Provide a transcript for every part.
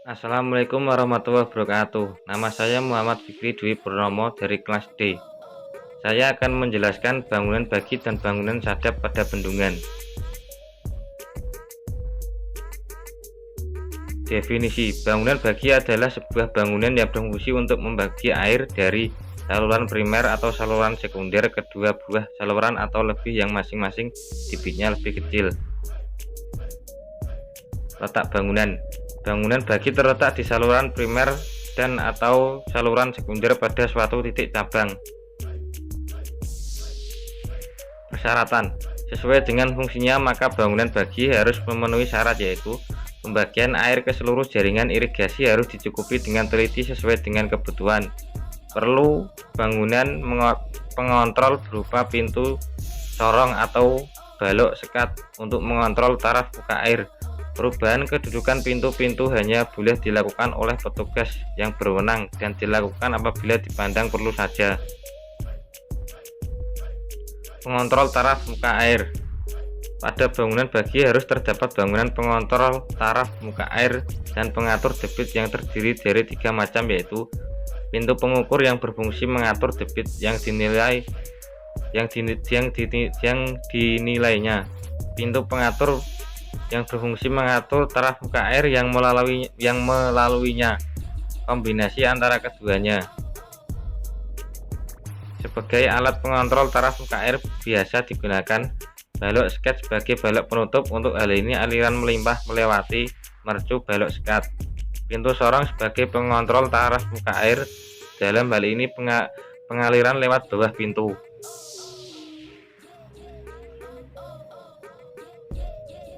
Assalamualaikum warahmatullahi wabarakatuh. Nama saya Muhammad Fikri Dwi Purnomo dari kelas D. Saya akan menjelaskan bangunan bagi dan bangunan sadap pada bendungan. Definisi: bangunan bagi adalah sebuah bangunan yang berfungsi untuk membagi air dari saluran primer atau saluran sekunder ke dua buah saluran atau lebih yang masing-masing debitnya lebih kecil. Letak bangunan: bangunan bagi terletak di saluran primer dan atau saluran sekunder pada suatu titik cabang. Persyaratan: sesuai dengan fungsinya maka bangunan bagi harus memenuhi syarat, yaitu pembagian air ke seluruh jaringan irigasi harus dicukupi dengan teliti sesuai dengan kebutuhan. Perlu bangunan pengontrol berupa pintu corong atau balok sekat untuk mengontrol taraf muka air. Perubahan kedudukan pintu-pintu hanya boleh dilakukan oleh petugas yang berwenang dan dilakukan apabila dipandang perlu saja. Pengontrol taraf muka air: pada bangunan bagi harus terdapat bangunan pengontrol taraf muka air dan pengatur debit yang terdiri dari tiga macam, yaitu pintu pengukur yang berfungsi mengatur debit yang dinilainya, pintu pengatur yang berfungsi mengatur taraf muka air yang melaluinya, kombinasi antara keduanya. Sebagai alat pengontrol taraf muka air biasa digunakan balok sekat sebagai balok penutup. Untuk hal ini aliran melimpah melewati mercu balok sekat. Pintu sorong sebagai pengontrol taraf muka air, dalam hal ini pengaliran lewat bawah pintu.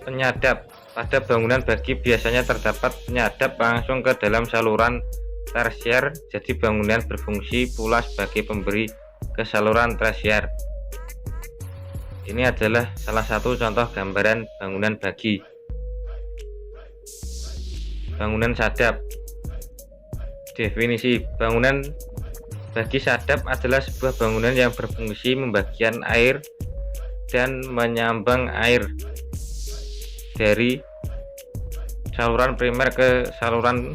Penyadap: pada bangunan bagi biasanya terdapat penyadap langsung ke dalam saluran tersier, jadi bangunan berfungsi pula sebagai pemberi ke saluran tersier. Ini adalah salah satu contoh gambaran bangunan bagi. Bangunan sadap. Definisi: bangunan bagi sadap adalah sebuah bangunan yang berfungsi membagikan air dan menyambang air dari saluran primer ke saluran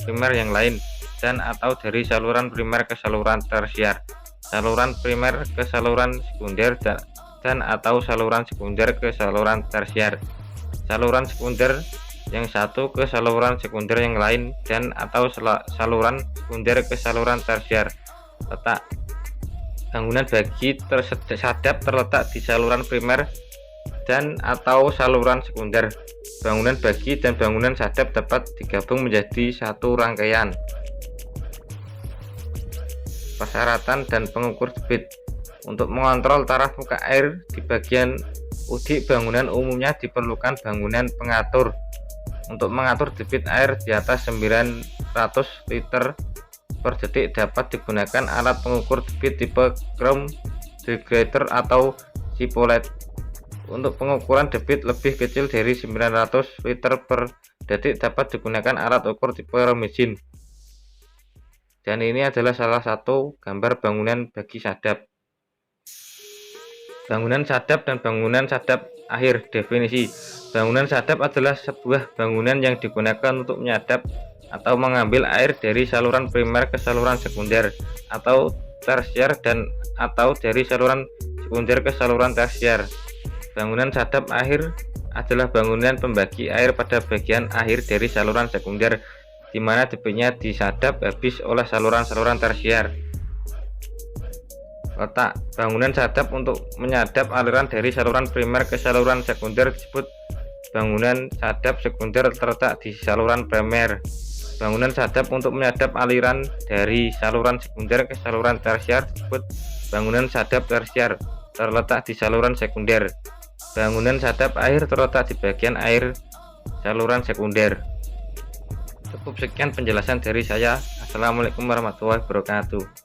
primer yang lain dan atau dari saluran primer ke saluran tersier, saluran primer ke saluran sekunder dan atau saluran sekunder ke saluran tersier, saluran sekunder yang satu ke saluran sekunder yang lain dan atau saluran sekunder ke saluran tersier. Letak: bangunan bagi sadap terletak di saluran primer dan atau saluran sekunder. Bangunan bagi dan bangunan sadap dapat digabung menjadi satu rangkaian. Persyaratan dan pengukur debit: untuk mengontrol taraf muka air di bagian udik bangunan umumnya diperlukan bangunan pengatur. Untuk mengatur debit air di atas 900 liter per detik dapat digunakan alat pengukur debit tipe Chrome degrader atau Sipolite. Untuk pengukuran debit lebih kecil dari 900 liter per detik dapat digunakan alat ukur tipe Romijin. Dan ini adalah salah satu gambar bangunan bagi sadap. Bangunan sadap dan bangunan sadap akhir. Definisi: bangunan sadap adalah sebuah bangunan yang digunakan untuk menyadap atau mengambil air dari saluran primer ke saluran sekunder atau tersier dan atau dari saluran sekunder ke saluran tersier. Bangunan sadap akhir adalah bangunan pembagi air pada bagian akhir dari saluran sekunder, di mana debitnya disadap habis oleh saluran-saluran tersier. Letak: bangunan sadap untuk menyadap aliran dari saluran primer ke saluran sekunder disebut bangunan sadap sekunder terletak di saluran primer. Bangunan sadap untuk menyadap aliran dari saluran sekunder ke saluran tersier disebut bangunan sadap tersier terletak di saluran sekunder. Bangunan sadap akhir terletak di bagian air saluran sekunder. Cukup sekian penjelasan dari saya. Assalamualaikum warahmatullahi wabarakatuh.